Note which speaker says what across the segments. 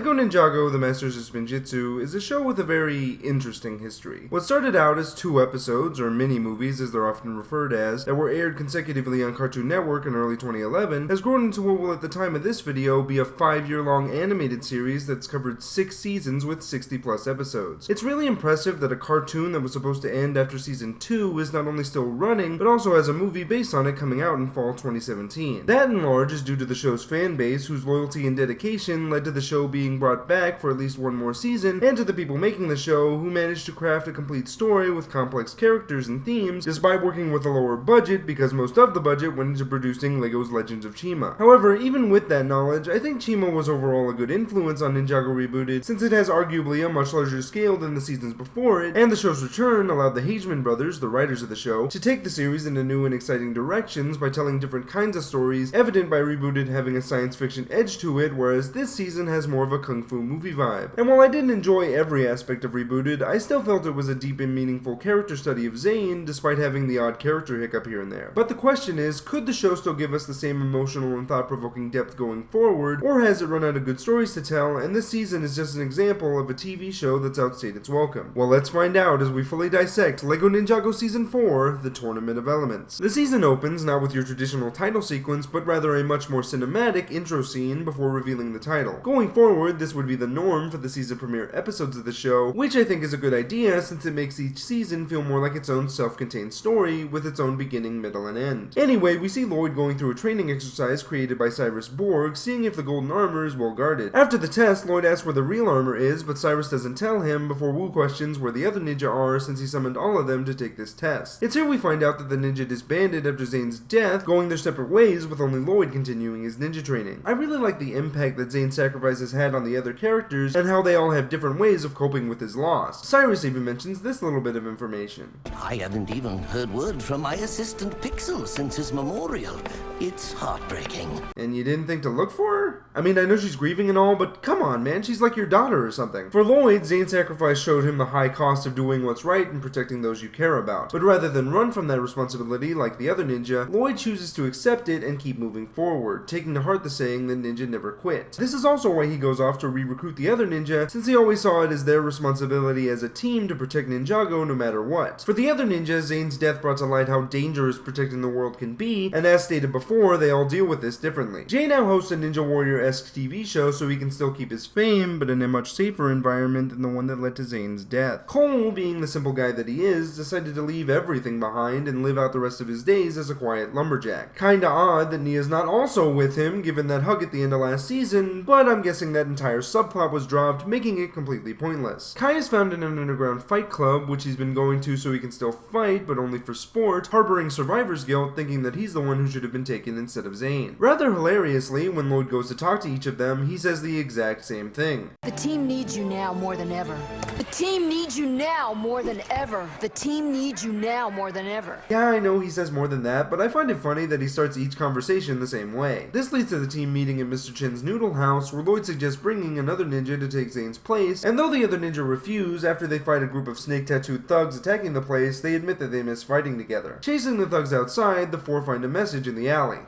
Speaker 1: LEGO NinjaGo, the Masters of Spinjitzu is a show with a very interesting history. What started out as 2 episodes, or mini-movies as they're often referred as, that were aired consecutively on Cartoon Network in early 2011, has grown into what will at the time of this video be a 5-year-long animated series that's covered 6 seasons with 60+ episodes. It's really impressive that a cartoon that was supposed to end after season 2 is not only still running, but also has a movie based on it coming out in fall 2017. That in large is due to the show's fan base, whose loyalty and dedication led to the show being brought back for at least one more season, and to the people making the show, who managed to craft a complete story with complex characters and themes, despite working with a lower budget, because most of the budget went into producing LEGO's Legends of Chima. However, even with that knowledge, I think Chima was overall a good influence on Ninjago Rebooted, since it has arguably a much larger scale than the seasons before it, and the show's return allowed the Hageman brothers, the writers of the show, to take the series into new and exciting directions by telling different kinds of stories, evident by Rebooted having a science fiction edge to it, whereas this season has more of a kung fu movie vibe. And while I didn't enjoy every aspect of Rebooted, I still felt it was a deep and meaningful character study of Zane, despite having the odd character hiccup here and there. But the question is, could the show still give us the same emotional and thought-provoking depth going forward, or has it run out of good stories to tell, and this season is just an example of a TV show that's outstayed its welcome? Well, let's find out as we fully dissect LEGO NinjaGo Season 4, The Tournament of Elements. The season opens not with your traditional title sequence, but rather a much more cinematic intro scene before revealing the title. Going forward, this would be the norm for the season premiere episodes of the show, which I think is a good idea since it makes each season feel more like its own self-contained story with its own beginning, middle, and end. Anyway, we see Lloyd going through a training exercise created by Cyrus Borg, seeing if the golden armor is well guarded. After the test, Lloyd asks where the real armor is, but Cyrus doesn't tell him before Wu questions where the other ninja are since he summoned all of them to take this test. It's here we find out that the ninja disbanded after Zane's death, going their separate ways with only Lloyd continuing his ninja training. I really like the impact that Zane's sacrifices had on the other characters and how they all have different ways of coping with his loss. Cyrus even mentions this little bit of information.
Speaker 2: I haven't even heard word from my assistant Pixel since his memorial. It's heartbreaking.
Speaker 1: And you didn't think to look for her? I mean, I know she's grieving and all, but come on, man, she's like your daughter or something. For Lloyd, Zane's sacrifice showed him the high cost of doing what's right and protecting those you care about. But rather than run from that responsibility like the other ninja, Lloyd chooses to accept it and keep moving forward, taking to heart the saying that ninja never quit. This is also why he goes off to re-recruit the other ninja, since he always saw it as their responsibility as a team to protect Ninjago no matter what. For the other ninja, Zane's death brought to light how dangerous protecting the world can be, and as stated before, they all deal with this differently. Jay now hosts a Ninja Warrior-esque TV show so he can still keep his fame, but in a much safer environment than the one that led to Zane's death. Cole, being the simple guy that he is, decided to leave everything behind and live out the rest of his days as a quiet lumberjack. Kinda odd that Nia's not also with him, given that hug at the end of last season, but I'm guessing that entire subplot was dropped, making it completely pointless. Kai is found in an underground fight club, which he's been going to so he can still fight, but only for sport, harboring survivor's guilt, thinking that he's the one who should have been taken instead of Zane. Rather hilariously, when Lloyd goes to talk to each of them, he says the exact same thing.
Speaker 3: The team needs you now more than ever. The team needs you now more than ever. The team needs you now more than ever.
Speaker 1: Yeah, I know he says more than that, but I find it funny that he starts each conversation the same way. This leads to the team meeting in Mr. Chen's noodle house, where Lloyd suggests bringing another ninja to take Zane's place, and though the other ninja refuse, after they fight a group of snake-tattooed thugs attacking the place, they admit that they miss fighting together. Chasing the thugs outside, the four find a message in the alley.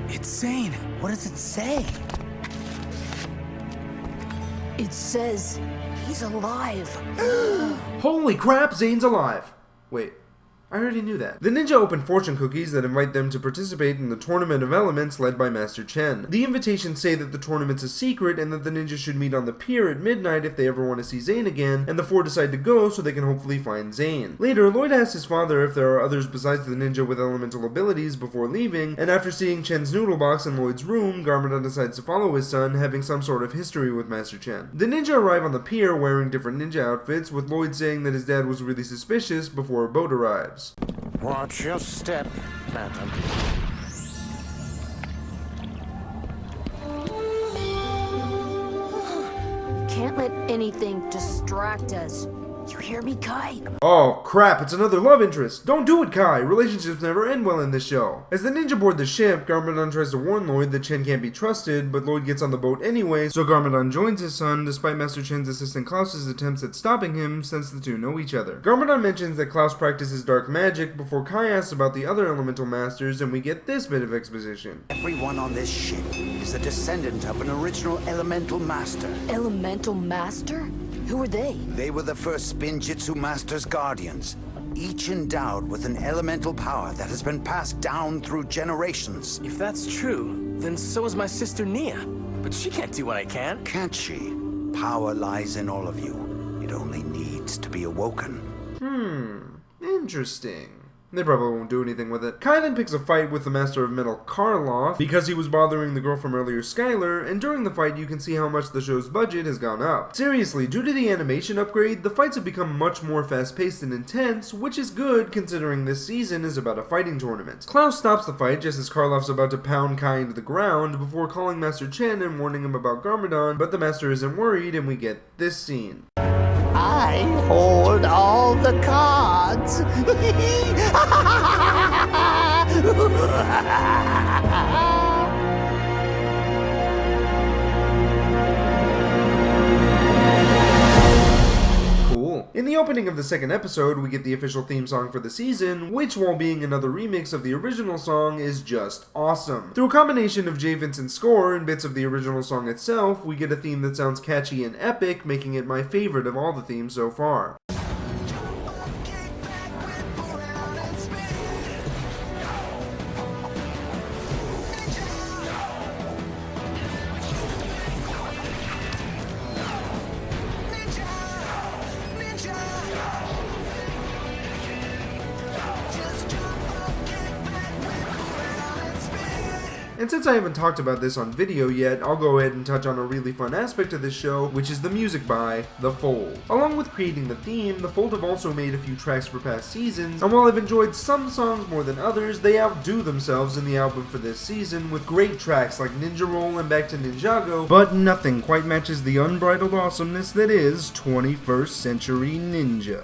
Speaker 4: It's Zane. What does it say?
Speaker 3: It says he's alive.
Speaker 1: Holy crap, Zane's alive! Wait, I already knew that. The ninja open fortune cookies that invite them to participate in the Tournament of Elements led by Master Chen. The invitations say that the tournament's a secret and that the ninjas should meet on the pier at midnight if they ever want to see Zane again, and the four decide to go so they can hopefully find Zane. Later, Lloyd asks his father if there are others besides the ninja with elemental abilities before leaving, and after seeing Chen's noodle box in Lloyd's room, Garmadon decides to follow his son, having some sort of history with Master Chen. The ninja arrive on the pier wearing different ninja outfits, with Lloyd saying that his dad was really suspicious before a boat arrives.
Speaker 5: Watch your step, madam.
Speaker 3: Can't let anything distract us. You hear me, Kai?
Speaker 1: Oh crap, it's another love interest. Don't do it, Kai. Relationships never end well in this show. As the ninja board the ship, Garmadon tries to warn Lloyd that Chen can't be trusted, but Lloyd gets on the boat anyway, so Garmadon joins his son despite Master Chen's assistant Klaus's attempts at stopping him since the two know each other. Garmadon mentions that Klaus practices dark magic before Kai asks about the other elemental masters, and we get this bit of exposition.
Speaker 4: Everyone on this ship is a descendant of an original elemental master.
Speaker 3: Elemental Master? Who are they?
Speaker 4: They were the first Spinjitzu Master's guardians, each endowed with an elemental power that has been passed down through generations.
Speaker 6: If that's true, then so is my sister Nia. But she can't do what I can.
Speaker 4: Can't she? Power lies in all of you. It only needs to be awoken.
Speaker 1: Interesting. They probably won't do anything with it. Kai then picks a fight with the Master of Metal Karloff because he was bothering the girl from earlier, Skylar, and during the fight you can see how much the show's budget has gone up. Seriously, due to the animation upgrade, the fights have become much more fast-paced and intense, which is good considering this season is about a fighting tournament. Klaus stops the fight just as Karloff's about to pound Kai into the ground before calling Master Chen and warning him about Garmadon, but the Master isn't worried and we get this scene.
Speaker 2: I hold all the cards.
Speaker 1: Cool. In the opening of the second episode, we get the official theme song for the season, which, while being another remix of the original song, is just awesome. Through a combination of J. Vincent's score and bits of the original song itself, we get a theme that sounds catchy and epic, making it my favorite of all the themes so far. And since I haven't talked about this on video yet, I'll go ahead and touch on a really fun aspect of this show, which is the music by The Fold. Along with creating the theme, The Fold have also made a few tracks for past seasons, and while I've enjoyed some songs more than others, they outdo themselves in the album for this season with great tracks like Ninja Roll and Back to NinjaGo, but nothing quite matches the unbridled awesomeness that is 21st Century Ninja.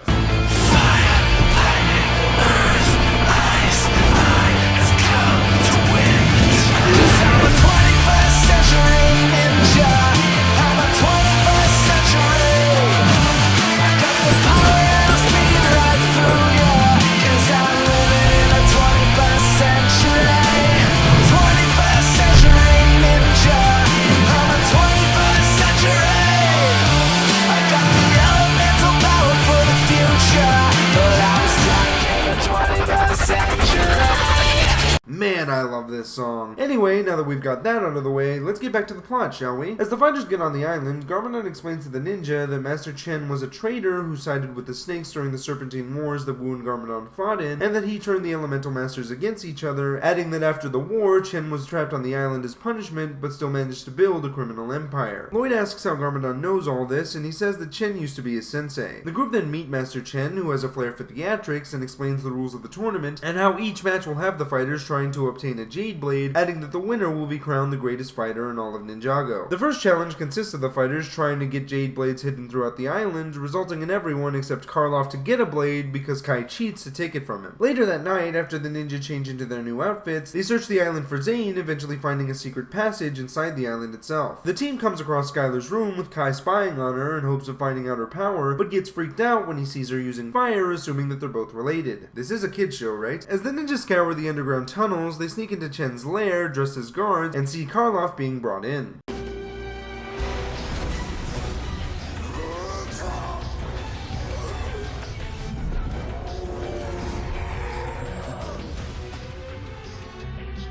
Speaker 1: Man, I love this song. Anyway, now that we've got that out of the way, let's get back to the plot, shall we? As the fighters get on the island, Garmadon explains to the ninja that Master Chen was a traitor who sided with the snakes during the Serpentine Wars that Wu and Garmadon fought in, and that he turned the elemental masters against each other, adding that after the war, Chen was trapped on the island as punishment, but still managed to build a criminal empire. Lloyd asks how Garmadon knows all this, and he says that Chen used to be his sensei. The group then meet Master Chen, who has a flair for theatrics, and explains the rules of the tournament, and how each match will have the fighters trying to obtain a Jade Blade, adding that the winner will be crowned the greatest fighter in all of Ninjago. The first challenge consists of the fighters trying to get Jade Blades hidden throughout the island, resulting in everyone except Karloff to get a blade because Kai cheats to take it from him. Later that night, after the ninja change into their new outfits, they search the island for Zane, eventually finding a secret passage inside the island itself. The team comes across Skylar's room with Kai spying on her in hopes of finding out her power, but gets freaked out when he sees her using fire, assuming that they're both related. This is a kid's show, right? As the ninjas scour the underground tunnels, they sneak into Chen's lair dressed as guards and see Karloff being brought in.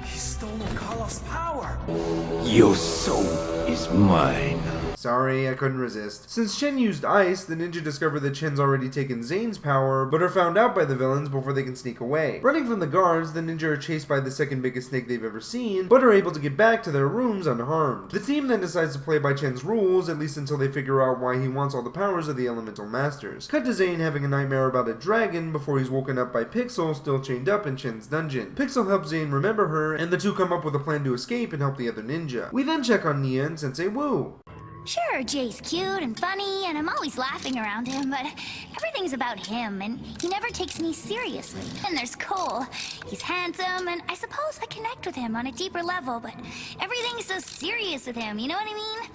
Speaker 6: He stole Karloff's power.
Speaker 7: Your soul is mine.
Speaker 1: Sorry, I couldn't resist. Since Chen used ice, the ninja discover that Chen's already taken Zane's power, but are found out by the villains before they can sneak away. Running from the guards, the ninja are chased by the second biggest snake they've ever seen, but are able to get back to their rooms unharmed. The team then decides to play by Chen's rules, at least until they figure out why he wants all the powers of the elemental masters. Cut to Zane having a nightmare about a dragon before he's woken up by Pixel, still chained up in Chen's dungeon. Pixel helps Zane remember her, and the two come up with a plan to escape and help the other ninja. We then check on Nia and Sensei Wu.
Speaker 8: Sure, Jay's cute and funny, and I'm always laughing around him, but everything's about him, and he never takes me seriously. And there's Cole. He's handsome, and I suppose I connect with him on a deeper level, but everything's so serious with him, you know what I mean?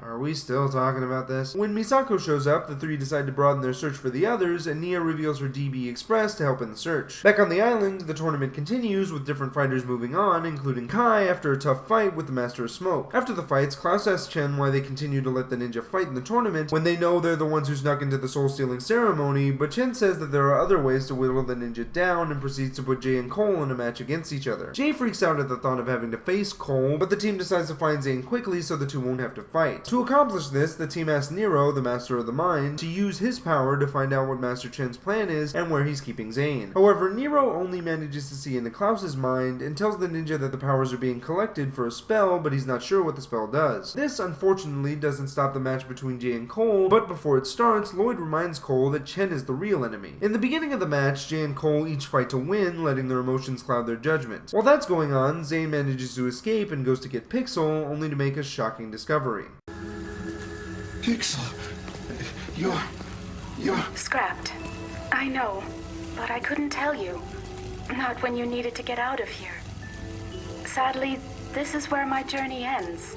Speaker 1: Are we still talking about this? When Misako shows up, the three decide to broaden their search for the others, and Nia reveals her DB Express to help in the search. Back on the island, the tournament continues, with different fighters moving on, including Kai after a tough fight with the Master of Smoke. After the fights, Klaus asks Chen why they continue to let the ninja fight in the tournament when they know they're the ones who snuck into the soul-stealing ceremony, but Chen says that there are other ways to whittle the ninja down and proceeds to put Jay and Cole in a match against each other. Jay freaks out at the thought of having to face Cole, but the team decides to find Zane quickly so the two won't have to fight. To accomplish this, the team asks Nero, the Master of the Mind, to use his power to find out what Master Chen's plan is and where he's keeping Zane. However, Nero only manages to see into Klaus's mind and tells the ninja that the powers are being collected for a spell, but he's not sure what the spell does. This, unfortunately, doesn't stop the match between Jay and Cole, but before it starts, Lloyd reminds Cole that Chen is the real enemy. In the beginning of the match, Jay and Cole each fight to win, letting their emotions cloud their judgment. While that's going on, Zane manages to escape and goes to get Pixel, only to make a shocking discovery.
Speaker 9: Pixel, you're...
Speaker 10: Scrapped. I know, but I couldn't tell you. Not when you needed to get out of here. Sadly, this is where my journey ends.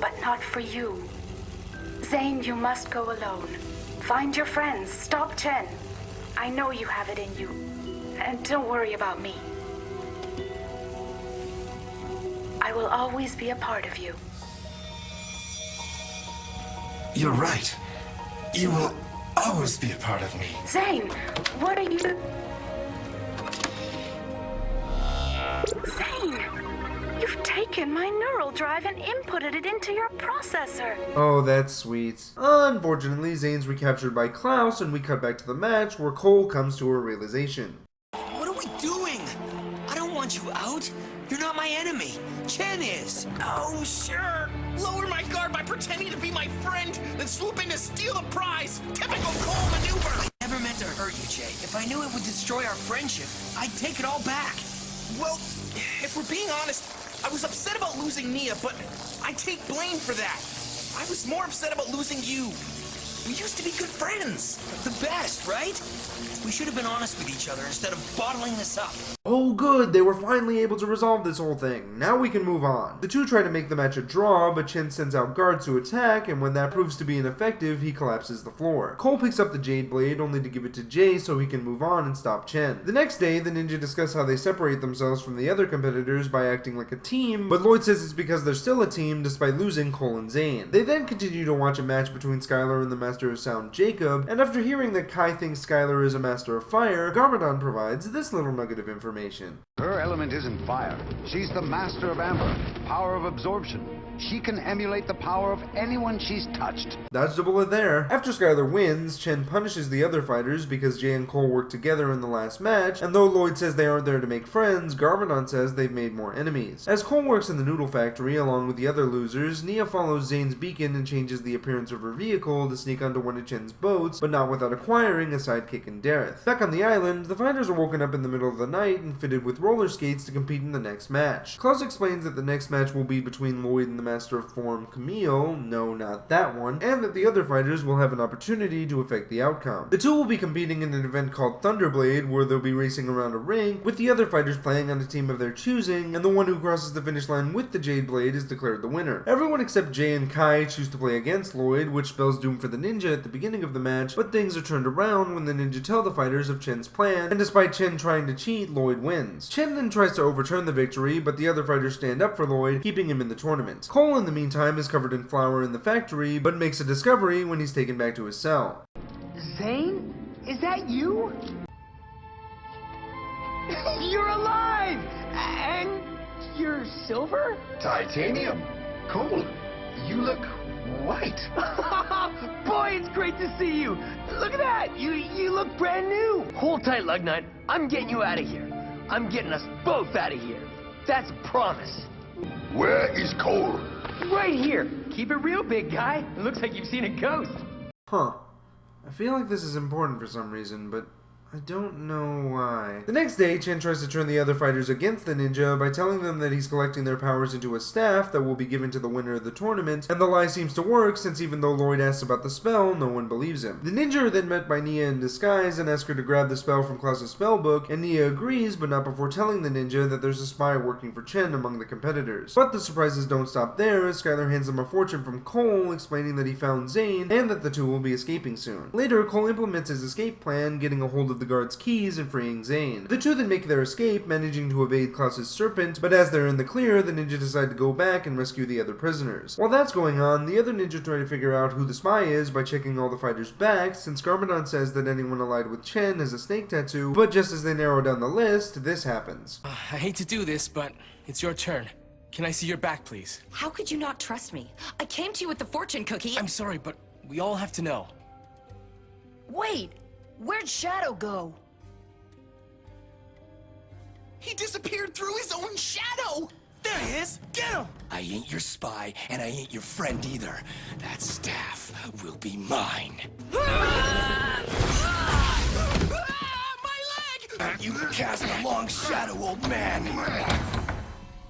Speaker 10: But not for you. Zane, you must go alone. Find your friends. Stop Chen. I know you have it in you. And don't worry about me. I will always be a part of you.
Speaker 9: You're right. You will always be a part of me.
Speaker 10: Zane, what are you... Zane, you've taken my neural drive and inputted it into your processor.
Speaker 1: Oh, that's sweet. Unfortunately, Zane's recaptured by Klaus, and we cut back to the match where Cole comes to a realization.
Speaker 6: What are we doing? I don't want you out. You're not my enemy. Chen is. Oh, sure. Lower my guard by pretending to be my friend, then swoop in to steal the prize. Typical Cole maneuver. I never meant to hurt you, Jay. If I knew it would destroy our friendship, I'd take it all back. Well, if we're being honest, I was upset about losing Nia, but I take blame for that. I was more upset about losing you. We used to be good friends. The best, right? We should have been honest with each other instead of bottling this up.
Speaker 1: Oh good, they were finally able to resolve this whole thing. Now we can move on. The two try to make the match a draw, but Chen sends out guards to attack, and when that proves to be ineffective, he collapses the floor. Cole picks up the Jade Blade, only to give it to Jay so he can move on and stop Chen. The next day, the ninja discuss how they separate themselves from the other competitors by acting like a team, but Lloyd says it's because they're still a team despite losing Cole and Zane. They then continue to watch a match between Skylar and the Master of Sound Jacob, and after hearing that Kai thinks Skylar is a Master of Fire, Garmadon provides this little nugget of information.
Speaker 4: Her element isn't fire. She's the Master of Amber, power of absorption. She can emulate the power of anyone she's touched.
Speaker 1: Dodged a bullet there. After Skylar wins, Chen punishes the other fighters because Jay and Cole worked together in the last match, and though Lloyd says they aren't there to make friends, Garmadon says they've made more enemies. As Cole works in the noodle factory along with the other losers, Nia follows Zane's beacon and changes the appearance of her vehicle to sneak onto one of Chen's boats, but not without acquiring a sidekick in Dareth. Back on the island, the fighters are woken up in the middle of the night and fitted with roller skates to compete in the next match. Klaus explains that the next match will be between Lloyd and the Master of Form Camille, no, not that one, and that the other fighters will have an opportunity to affect the outcome. The two will be competing in an event called Thunderblade, where they'll be racing around a rink, with the other fighters playing on a team of their choosing, and the one who crosses the finish line with the Jade Blade is declared the winner. Everyone except Jay and Kai choose to play against Lloyd, which spells doom for the ninja at the beginning of the match, but things are turned around when the ninja tell the fighters of Chen's plan, and despite Chen trying to cheat, Lloyd wins. Chen then tries to overturn the victory, but the other fighters stand up for Lloyd, keeping him in the tournament. Cole, in the meantime, is covered in flour in the factory, but makes a discovery when he's taken back to his cell.
Speaker 11: Zane? Is that you? You're alive! And you're silver?
Speaker 7: Titanium. Cool. You look white.
Speaker 11: Boy, it's great to see you. Look at that. You look brand new. Hold tight, Lugnut. I'm getting you out of here. I'm getting us both out of here. That's a promise.
Speaker 7: Where is Cole?
Speaker 11: Right here. Keep it real, big guy. It looks like you've seen a ghost.
Speaker 1: Huh. I feel like this is important for some reason, but I don't know why. The next day, Chen tries to turn the other fighters against the ninja by telling them that he's collecting their powers into a staff that will be given to the winner of the tournament, and the lie seems to work since even though Lloyd asks about the spell, no one believes him. The ninja are then met by Nia in disguise and ask her to grab the spell from Klaus's spellbook, and Nia agrees, but not before telling the ninja that there's a spy working for Chen among the competitors. But the surprises don't stop there, as Skylar hands them a fortune from Cole, explaining that he found Zane, and that the two will be escaping soon. Later, Cole implements his escape plan, getting a hold of the guard's keys and freeing Zane. The two then make their escape, managing to evade Klaus's serpent, but as they're in the clear, the ninja decide to go back and rescue the other prisoners. While that's going on, the other ninja try to figure out who the spy is by checking all the fighters' backs, since Garmadon says that anyone allied with Chen has a snake tattoo, but just as they narrow down the list, this happens.
Speaker 6: I hate to do this, but it's your turn. Can I see your back, please?
Speaker 12: How could you not trust me? I came to you with the fortune cookie.
Speaker 6: I'm sorry, but we all have to know.
Speaker 3: Wait, where'd Shadow go?
Speaker 6: He disappeared through his own shadow! There he is! Get him!
Speaker 13: I ain't your spy, and I ain't your friend either. That staff will be mine.
Speaker 6: My leg!
Speaker 13: You cast a long shadow, old man.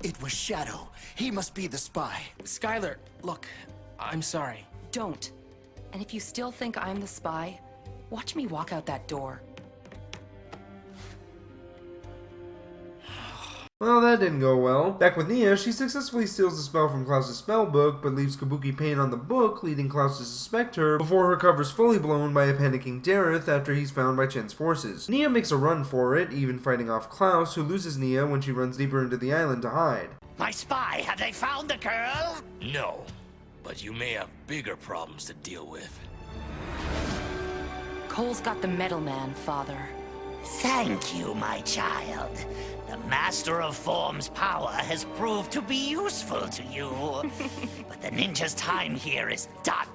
Speaker 13: It was Shadow. He must be the spy.
Speaker 6: Skylar, look, I'm sorry.
Speaker 12: Don't. And if you still think I'm the spy, watch me walk out that door.
Speaker 1: Well, that didn't go well. Back with Nia, she successfully steals the spell from Klaus's spellbook, but leaves Kabuki Pain on the book, leading Klaus to suspect her, before her cover's fully blown by a panicking Dareth after he's found by Chen's forces. Nia makes a run for it, even fighting off Klaus, who loses Nia when she runs deeper into the island to hide.
Speaker 2: My spy, have they found the girl?
Speaker 13: No, but you may have bigger problems to deal with.
Speaker 12: Cole's got the metal man, Father.
Speaker 2: Thank you, my child. The Master of Form's power has proved to be useful to you. But the ninja's time here is done.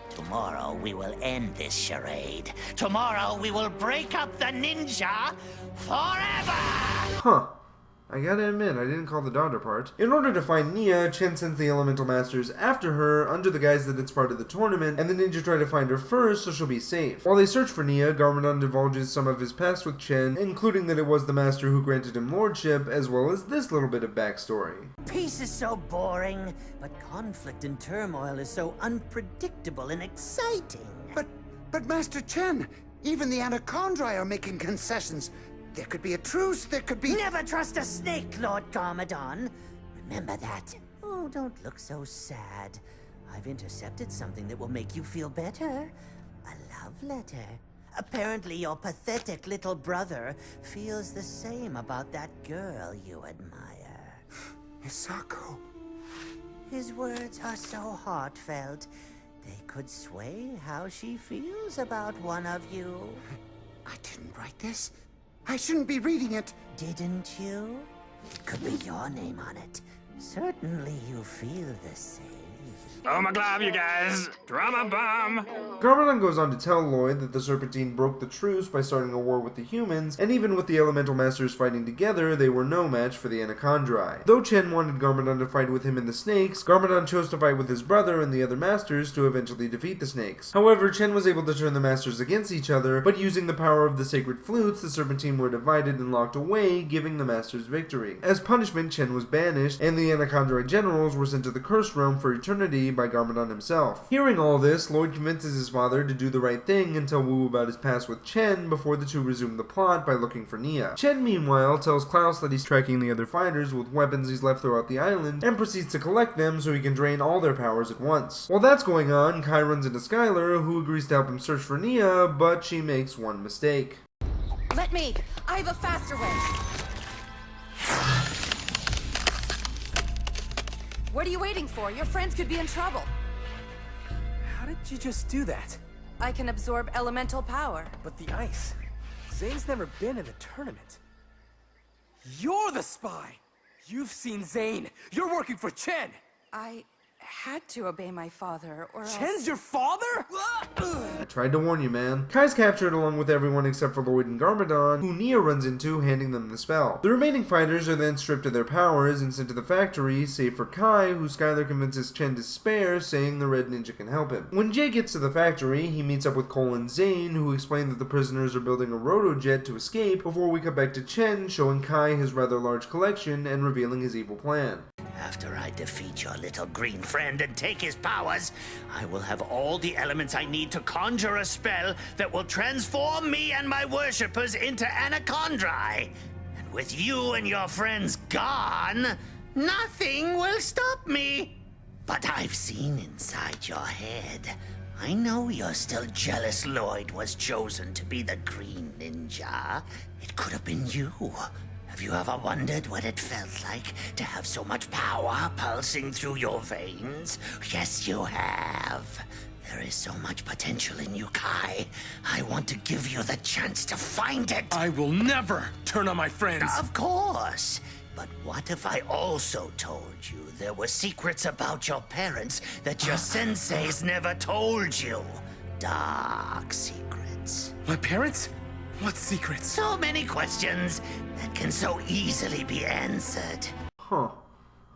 Speaker 2: Tomorrow we will end this charade. Tomorrow we will break up the ninja forever!
Speaker 1: Huh. I gotta admit, I didn't call the daughter part. In order to find Nia, Chen sends the Elemental Masters after her, under the guise that it's part of the tournament, and the ninja try to find her first so she'll be safe. While they search for Nia, Garmadon divulges some of his past with Chen, including that it was the Master who granted him lordship, as well as this little bit of backstory.
Speaker 14: Peace is so boring, but conflict and turmoil is so unpredictable and exciting.
Speaker 4: But Master Chen, even the Anacondrae are making concessions. There could be a truce, there could be...
Speaker 14: Never trust a snake, Lord Garmadon. Remember that. Oh, don't look so sad. I've intercepted something that will make you feel better. A love letter. Apparently your pathetic little brother feels the same about that girl you admire.
Speaker 4: Misako.
Speaker 14: His words are so heartfelt. They could sway how she feels about one of you.
Speaker 4: I didn't write this. I shouldn't be reading it.
Speaker 14: Didn't you? It could be your name on it. Certainly you feel the same.
Speaker 5: Oh my god, you guys! Drama bomb!
Speaker 1: Garmadon goes on to tell Lloyd that the Serpentine broke the truce by starting a war with the humans, and even with the Elemental Masters fighting together, they were no match for the Anacondrae. Though Chen wanted Garmadon to fight with him in the Snakes, Garmadon chose to fight with his brother and the other Masters to eventually defeat the Snakes. However, Chen was able to turn the Masters against each other, but using the power of the Sacred Flutes, the Serpentine were divided and locked away, giving the Masters victory. As punishment, Chen was banished, and the Anacondrae generals were sent to the Cursed Realm for eternity by Garmadon himself. Hearing all this, Lloyd convinces his father to do the right thing and tell Wu about his past with Chen before the two resume the plot by looking for Nia. Chen, meanwhile, tells Klaus that he's tracking the other fighters with weapons he's left throughout the island and proceeds to collect them so he can drain all their powers at once. While that's going on, Kai runs into Skylar, who agrees to help him search for Nia, but she makes one mistake.
Speaker 12: Let me! I have a faster way! What are you waiting for? Your friends could be in trouble.
Speaker 11: How did you just do that?
Speaker 12: I can absorb elemental power.
Speaker 11: But the ice. Zane's never been in the tournament. You're the spy! You've seen Zane! You're working for Chen!
Speaker 12: I had to obey my father, or else...
Speaker 11: Chen's your father?
Speaker 1: tried to warn you, man. Kai's captured along with everyone except for Lloyd and Garmadon, who Nia runs into, handing them the spell. The remaining fighters are then stripped of their powers and sent to the factory, save for Kai, who Skylar convinces Chen to spare, saying the Red Ninja can help him. When Jay gets to the factory, he meets up with Cole and Zane, who explain that the prisoners are building a rotojet to escape, before we cut back to Chen, showing Kai his rather large collection and revealing his evil plan.
Speaker 2: After I defeat your little green friend and take his powers, I will have all the elements I need to conjure a spell that will transform me and my worshippers into Anacondri. And with you and your friends gone, nothing will stop me. But I've seen inside your head. I know you're still jealous Lloyd was chosen to be the Green Ninja. It could have been you. Have you ever wondered what it felt like to have so much power pulsing through your veins? Yes, you have. There is so much potential in you, Kai. I want to give you the chance to find it.
Speaker 6: I will never turn on my friends.
Speaker 2: Of course. But what if I also told you there were secrets about your parents that your senseis never told you? Dark secrets.
Speaker 6: My parents? What secrets?
Speaker 2: So many questions that can so easily be answered.
Speaker 1: Huh.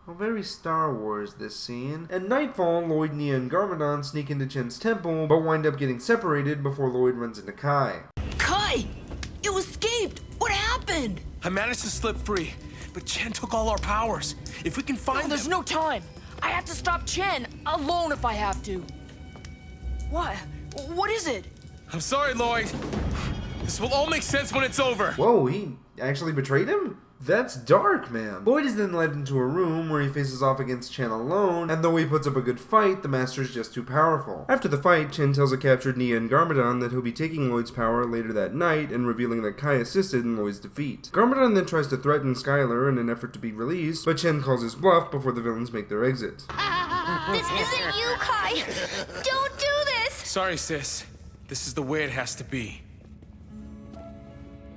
Speaker 1: Well, very Star Wars, this scene. At nightfall, Lloyd, Nia, and Garmadon sneak into Chen's temple, but wind up getting separated before Lloyd runs into Kai.
Speaker 12: Kai! You escaped! What happened?
Speaker 6: I managed to slip free, but Chen took all our powers. If we can find
Speaker 12: there's
Speaker 6: them...
Speaker 12: no time! I have to stop Chen, alone if I have to. What? What is it?
Speaker 6: I'm sorry, Lloyd. This will all make sense when it's over.
Speaker 1: Whoa, he actually betrayed him? That's dark, man. Lloyd is then led into a room where he faces off against Chen alone, and though he puts up a good fight, the Master's just too powerful. After the fight, Chen tells a captured Nia and Garmadon that he'll be taking Lloyd's power later that night, and revealing that Kai assisted in Lloyd's defeat. Garmadon then tries to threaten Skylar in an effort to be released, but Chen calls his bluff before the villains make their exit.
Speaker 8: This isn't you, Kai! Don't do this!
Speaker 6: Sorry, sis. This is the way it has to be.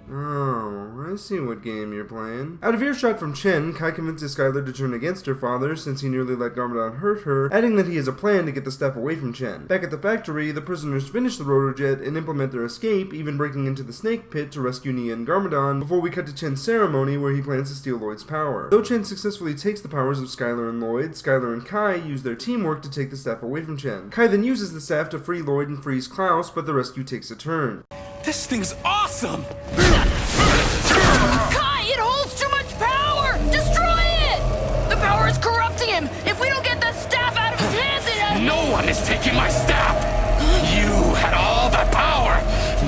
Speaker 1: Oh, I see what game you're playing. Out of earshot from Chen, Kai convinces Skylar to turn against her father since he nearly let Garmadon hurt her, adding that he has a plan to get the staff away from Chen. Back at the factory, the prisoners finish the rotojet and implement their escape, even breaking into the snake pit to rescue Nia and Garmadon, before we cut to Chen's ceremony where he plans to steal Lloyd's power. Though Chen successfully takes the powers of Skylar and Lloyd, Skylar and Kai use their teamwork to take the staff away from Chen. Kai then uses the staff to free Lloyd and freeze Klaus, but the rescue takes a turn.
Speaker 6: This thing's awesome!
Speaker 12: Kai, it holds too much power! Destroy it! The power is corrupting him! If we don't get the staff out of his hands,
Speaker 5: No one is taking my staff! You had all the power!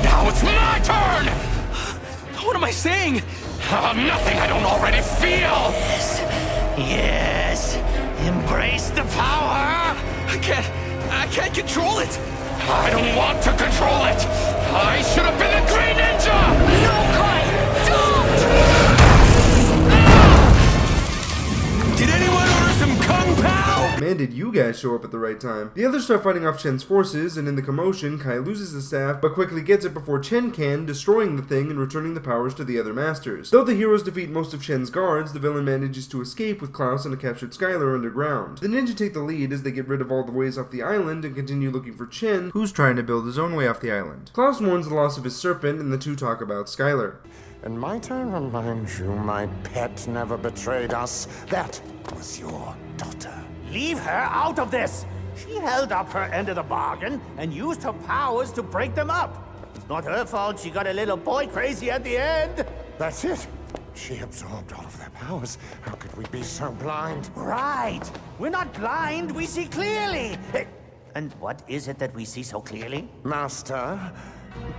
Speaker 5: Now it's my turn!
Speaker 6: What am I saying?
Speaker 5: Nothing I don't already feel!
Speaker 2: Yes! Embrace the power!
Speaker 6: I can't control it!
Speaker 5: I don't want to control it! I should have been a Green Ninja!
Speaker 12: No, Kai! Don't!
Speaker 6: Did anyone order some Kung Pao?
Speaker 1: Man, did you guys show up at the right time. The others start fighting off Chen's forces, and in the commotion, Kai loses the staff, but quickly gets it before Chen can, destroying the thing and returning the powers to the other masters. Though the heroes defeat most of Chen's guards, the villain manages to escape with Klaus and a captured Skylar underground. The ninja take the lead as they get rid of all the ways off the island and continue looking for Chen, who's trying to build his own way off the island. Klaus mourns the loss of his serpent, and the two talk about Skylar.
Speaker 15: And might I remind you, my pet never betrayed us. That was your daughter.
Speaker 16: Leave her out of this! She held up her end of the bargain and used her powers to break them up. It's not her fault she got a little boy crazy at the end.
Speaker 15: That's it. She absorbed all of their powers. How could we be so blind?
Speaker 16: Right! We're not blind, we see clearly! And what is it that we see so clearly?
Speaker 15: Master,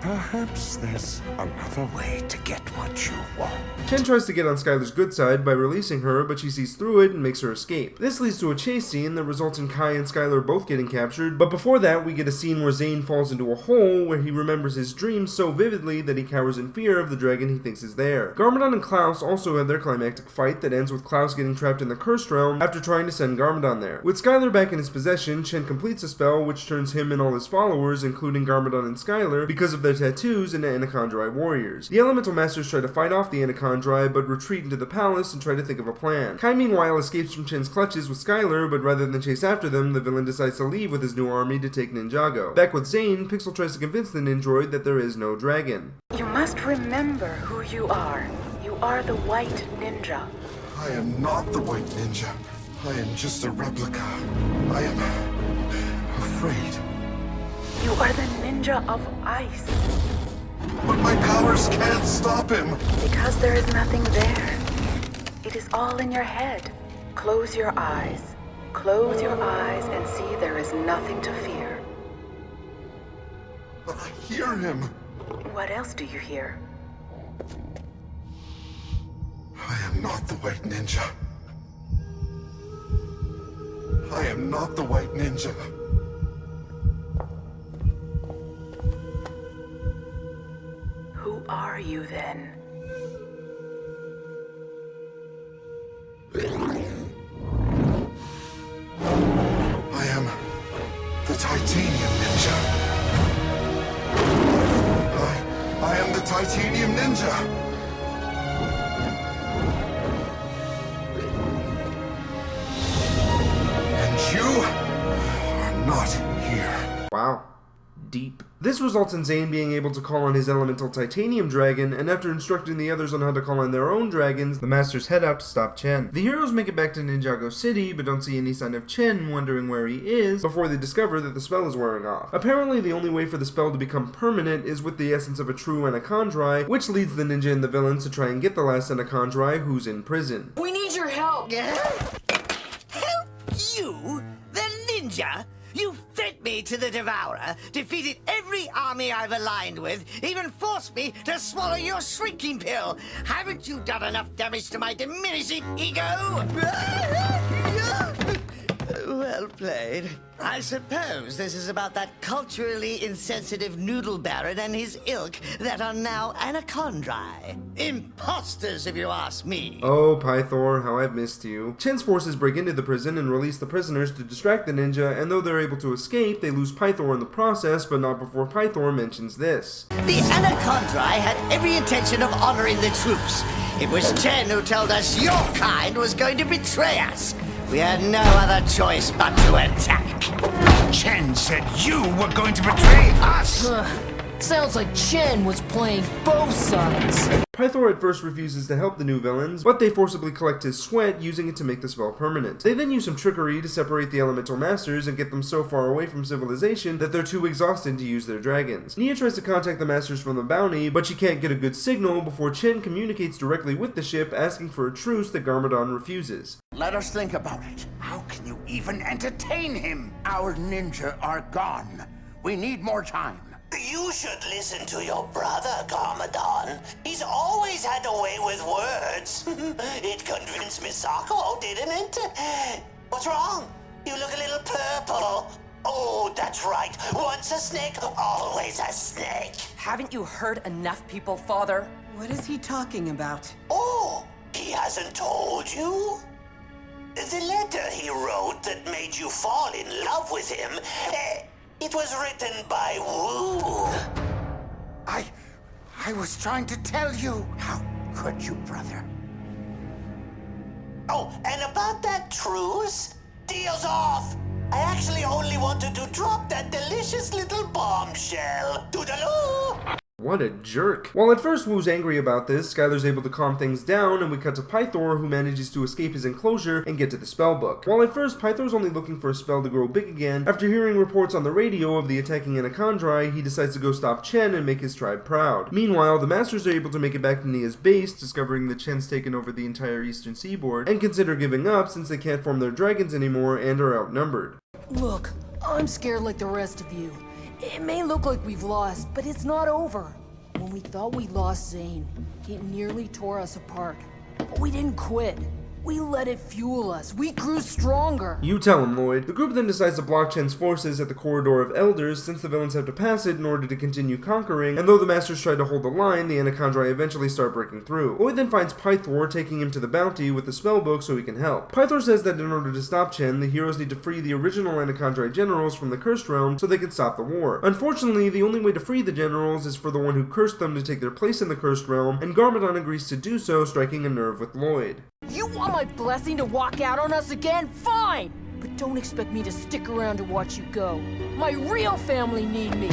Speaker 15: perhaps there's another way to get what you want.
Speaker 1: Chen tries to get on Skylar's good side by releasing her, but she sees through it and makes her escape. This leads to a chase scene that results in Kai and Skylar both getting captured, but before that we get a scene where Zane falls into a hole where he remembers his dreams so vividly that he cowers in fear of the dragon he thinks is there. Garmadon and Klaus also had their climactic fight that ends with Klaus getting trapped in the cursed realm after trying to send Garmadon there. With Skylar back in his possession, Chen completes a spell which turns him and all his followers, including Garmadon and Skylar, because of their tattoos and Anacondri warriors. The Elemental Masters try to fight off the Anacondri, but retreat into the palace and try to think of a plan. Kai meanwhile escapes from Chen's clutches with Skylar, but rather than chase after them, the villain decides to leave with his new army to take Ninjago. Back with Zane, Pixel tries to convince the Ninjroid that there is no dragon.
Speaker 10: You must remember who you are. You are the White Ninja.
Speaker 9: I am not the White Ninja. I am just a replica. I am afraid.
Speaker 10: You are the Ninja of Ice.
Speaker 9: But my powers can't stop him.
Speaker 10: Because there is nothing there. It is all in your head. Close your eyes. Close your eyes and see there is nothing to fear.
Speaker 9: But I hear him.
Speaker 10: What else do you hear?
Speaker 9: I am not the White Ninja. I am not the White Ninja.
Speaker 10: Who are you then?
Speaker 9: I am the Titanium Ninja. I am the Titanium Ninja. Not here.
Speaker 1: Wow. Deep. This results in Zane being able to call on his elemental Titanium Dragon, and after instructing the others on how to call on their own dragons, the Masters head out to stop Chen. The heroes make it back to Ninjago City, but don't see any sign of Chen, wondering where he is, before they discover that the spell is wearing off. Apparently, the only way for the spell to become permanent is with the essence of a true Anacondri, which leads the ninja and the villains to try and get the last Anacondri, who's in prison.
Speaker 3: We need your help!
Speaker 2: Help you? The ninja? You fed me to the Devourer, defeated every army I've aligned with, even forced me to swallow your shrinking pill. Haven't you done enough damage to my diminishing ego? Well played. I suppose this is about that culturally insensitive noodle baron and his ilk that are now Anacondri. Imposters, if you ask me.
Speaker 1: Oh, Pythor, how I've missed you. Chen's forces break into the prison and release the prisoners to distract the ninja, and though they're able to escape, they lose Pythor in the process, but not before Pythor mentions this.
Speaker 2: The Anacondri had every intention of honoring the troops. It was Chen who told us your kind was going to betray us. We had no other choice but to attack.
Speaker 13: Chen said you were going to betray us!
Speaker 3: Sounds like Chen was playing both sides.
Speaker 1: Pythor at first refuses to help the new villains, but they forcibly collect his sweat, using it to make the spell permanent. They then use some trickery to separate the Elemental Masters and get them so far away from civilization that they're too exhausted to use their dragons. Nia tries to contact the Masters from the bounty, but she can't get a good signal before Chen communicates directly with the ship, asking for a truce that Garmadon refuses.
Speaker 13: Let us think about it. How can you even entertain him? Our ninja are gone. We need more time.
Speaker 2: You should listen to your brother, Garmadon. He's always had a way with words. It convinced Misako, didn't it? What's wrong? You look a little purple. Oh, that's right. Once a snake, always a snake.
Speaker 17: Haven't you heard enough, people, Father? What is he talking about?
Speaker 2: Oh, he hasn't told you? The letter he wrote that made you fall in love with him, it was written by Wu.
Speaker 13: I was trying to tell you. How could you, brother?
Speaker 2: Oh, and about that truce, deal's off. I actually only wanted to drop that delicious little bombshell. Toodaloo!
Speaker 1: What a jerk. While at first Wu's angry about this, Skylar's able to calm things down, and we cut to Pythor, who manages to escape his enclosure and get to the spellbook. While at first Pythor's only looking for a spell to grow big again, after hearing reports on the radio of the attacking Anacondri, he decides to go stop Chen and make his tribe proud. Meanwhile, the Masters are able to make it back to Nia's base, discovering that Chen's taken over the entire eastern seaboard, and consider giving up since they can't form their dragons anymore and are outnumbered.
Speaker 3: Look, I'm scared like the rest of you. It may look like we've lost, but it's not over. When we thought we lost Zane, it nearly tore us apart. But we didn't quit. We let it fuel us. We grew stronger.
Speaker 1: You tell him, Lloyd. The group then decides to block Chen's forces at the Corridor of Elders, since the villains have to pass it in order to continue conquering, and though the Masters try to hold the line, the Anacondrae eventually start breaking through. Lloyd then finds Pythor, taking him to the Bounty with the spellbook so he can help. Pythor says that in order to stop Chen, the heroes need to free the original Anacondrae generals from the Cursed Realm so they can stop the war. Unfortunately, the only way to free the generals is for the one who cursed them to take their place in the Cursed Realm, and Garmadon agrees to do so, striking a nerve with Lloyd.
Speaker 3: You want my blessing to walk out on us again? Fine! But don't expect me to stick around to watch you go. My real family need me!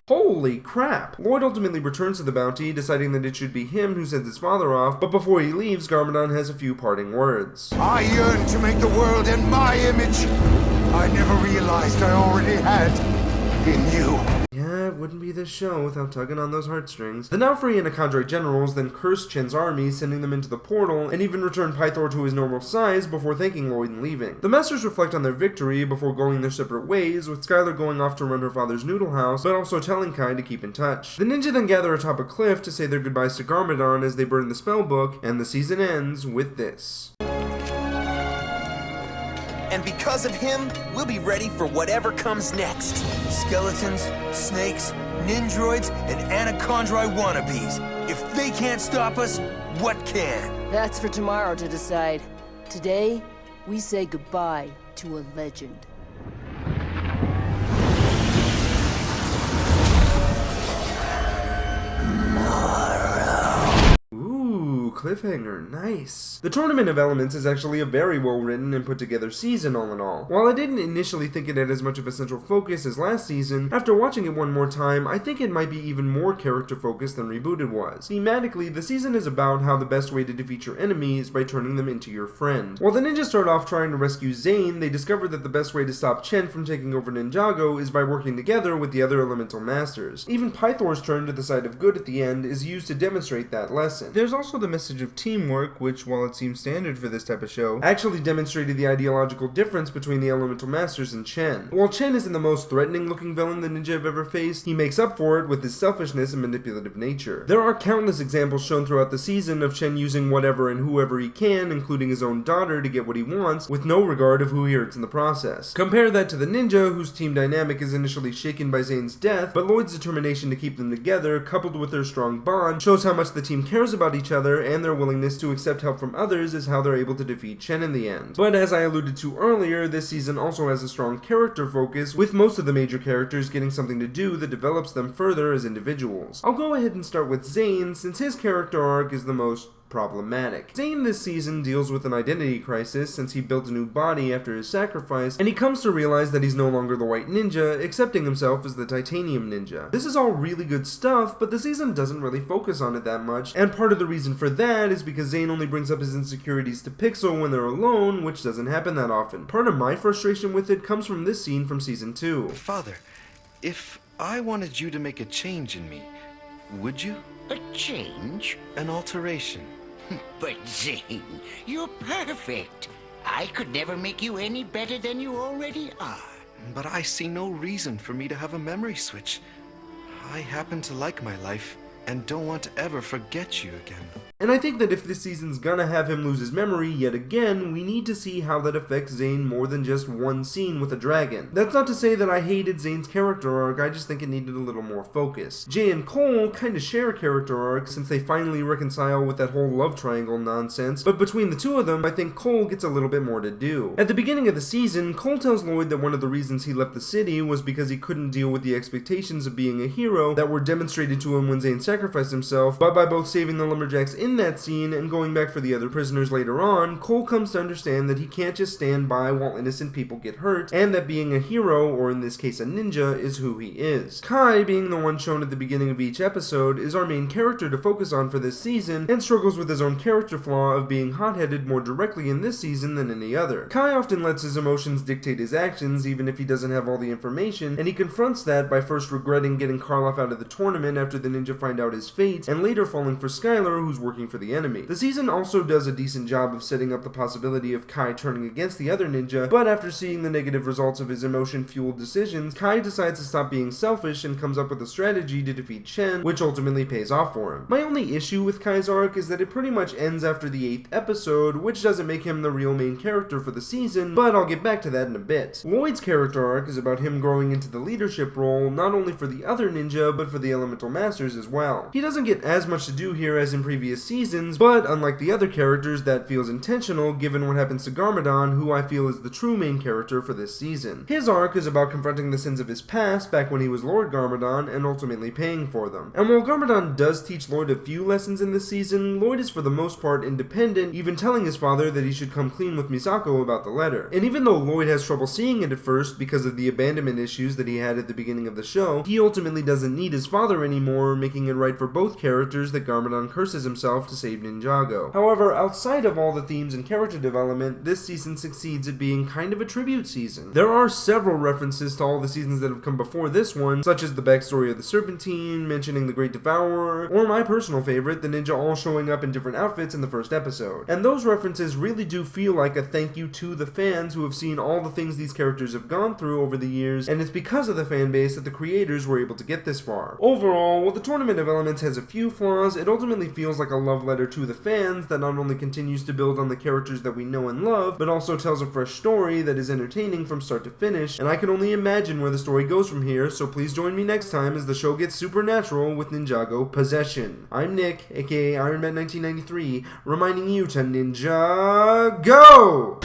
Speaker 1: Holy crap! Lloyd ultimately returns to the Bounty, deciding that it should be him who sends his father off, but before he leaves, Garmadon has a few parting words.
Speaker 13: I yearn to make the world in my image. I never realized I already had in you.
Speaker 1: Yeah, it wouldn't be this show without tugging on those heartstrings. The now free Anacondrae generals then curse Chen's army, sending them into the portal, and even return Pythor to his normal size before thanking Lloyd and leaving. The Masters reflect on their victory before going their separate ways, with Skylar going off to run her father's noodle house, but also telling Kai to keep in touch. The ninja then gather atop a cliff to say their goodbyes to Garmadon as they burn the spellbook, and the season ends with this.
Speaker 6: And because of him, we'll be ready for whatever comes next. Skeletons, snakes, ninjroids, and Anacondrae wannabes. If they can't stop us, what can?
Speaker 3: That's for tomorrow to decide. Today, we say goodbye to a legend.
Speaker 1: Cliffhanger, nice. The Tournament of Elements is actually a very well written and put together season all in all. While I didn't initially think it had as much of a central focus as last season, after watching it one more time, I think it might be even more character focused than Rebooted was. Thematically, the season is about how the best way to defeat your enemy is by turning them into your friend. While the ninjas start off trying to rescue Zane, they discover that the best way to stop Chen from taking over Ninjago is by working together with the other elemental masters. Even Pythor's turn to the side of good at the end is used to demonstrate that lesson. There's also the message of teamwork, which, while it seems standard for this type of show, actually demonstrated the ideological difference between the elemental masters and Chen. While Chen isn't the most threatening looking villain the ninja have ever faced, he makes up for it with his selfishness and manipulative nature. There are countless examples shown throughout the season of Chen using whatever and whoever he can, including his own daughter, to get what he wants, with no regard of who he hurts in the process. Compare that to the ninja, whose team dynamic is initially shaken by Zane's death, but Lloyd's determination to keep them together, coupled with their strong bond, shows how much the team cares about each other, and their willingness to accept help from others is how they're able to defeat Chen in the end. But as I alluded to earlier, this season also has a strong character focus, with most of the major characters getting something to do that develops them further as individuals. I'll go ahead and start with Zane, since his character arc is the most problematic. Zane this season deals with an identity crisis since he built a new body after his sacrifice, and he comes to realize that he's no longer the white ninja, accepting himself as the titanium ninja. This is all really good stuff, but the season doesn't really focus on it that much, and part of the reason for that is because Zane only brings up his insecurities to Pixel when they're alone, which doesn't happen that often. Part of my frustration with it comes from this scene from season 2.
Speaker 18: Father, if I wanted you to make a change in me, would you?
Speaker 2: A change?
Speaker 18: An alteration.
Speaker 2: But Zane, you're perfect. I could never make you any better than you already are.
Speaker 18: But I see no reason for me to have a memory switch. I happen to like my life and don't want to ever forget you again.
Speaker 1: And I think that if this season's gonna have him lose his memory yet again, we need to see how that affects Zane more than just one scene with a dragon. That's not to say that I hated Zane's character arc, I just think it needed a little more focus. Jay and Cole kinda share a character arc since they finally reconcile with that whole love triangle nonsense, but between the two of them, I think Cole gets a little bit more to do. At the beginning of the season, Cole tells Lloyd that one of the reasons he left the city was because he couldn't deal with the expectations of being a hero that were demonstrated to him when Zane sacrifice himself, but by both saving the lumberjacks in that scene and going back for the other prisoners later on, Cole comes to understand that he can't just stand by while innocent people get hurt, and that being a hero, or in this case a ninja, is who he is. Kai, being the one shown at the beginning of each episode, is our main character to focus on for this season, and struggles with his own character flaw of being hot-headed more directly in this season than any other. Kai often lets his emotions dictate his actions, even if he doesn't have all the information, and he confronts that by first regretting getting Karloff out of the tournament after the ninja find out his fate, and later falling for Skylar, who's working for the enemy. The season also does a decent job of setting up the possibility of Kai turning against the other ninja, but after seeing the negative results of his emotion-fueled decisions, Kai decides to stop being selfish and comes up with a strategy to defeat Chen, which ultimately pays off for him. My only issue with Kai's arc is that it pretty much ends after the 8th episode, which doesn't make him the real main character for the season, but I'll get back to that in a bit. Lloyd's character arc is about him growing into the leadership role, not only for the other ninja, but for the Elemental Masters as well. He doesn't get as much to do here as in previous seasons, but unlike the other characters, that feels intentional given what happens to Garmadon, who I feel is the true main character for this season. His arc is about confronting the sins of his past back when he was Lord Garmadon and ultimately paying for them. And while Garmadon does teach Lloyd a few lessons in this season, Lloyd is for the most part independent, even telling his father that he should come clean with Misako about the letter. And even though Lloyd has trouble seeing it at first because of the abandonment issues that he had at the beginning of the show, he ultimately doesn't need his father anymore, making it right for both characters that Garmadon curses himself to save Ninjago. However, outside of all the themes and character development, this season succeeds at being kind of a tribute season. There are several references to all the seasons that have come before this one, such as the backstory of the Serpentine, mentioning the Great Devourer, or my personal favorite, the ninja all showing up in different outfits in the first episode. And those references really do feel like a thank you to the fans who have seen all the things these characters have gone through over the years, and it's because of the fan base that the creators were able to get this far. Overall, while the Tournament of Elements has a few flaws, it ultimately feels like a love letter to the fans that not only continues to build on the characters that we know and love, but also tells a fresh story that is entertaining from start to finish, and I can only imagine where the story goes from here, so please join me next time as the show gets supernatural with Ninjago Possession. I'm Nick, aka IronMan1993, reminding you to Ninja Go!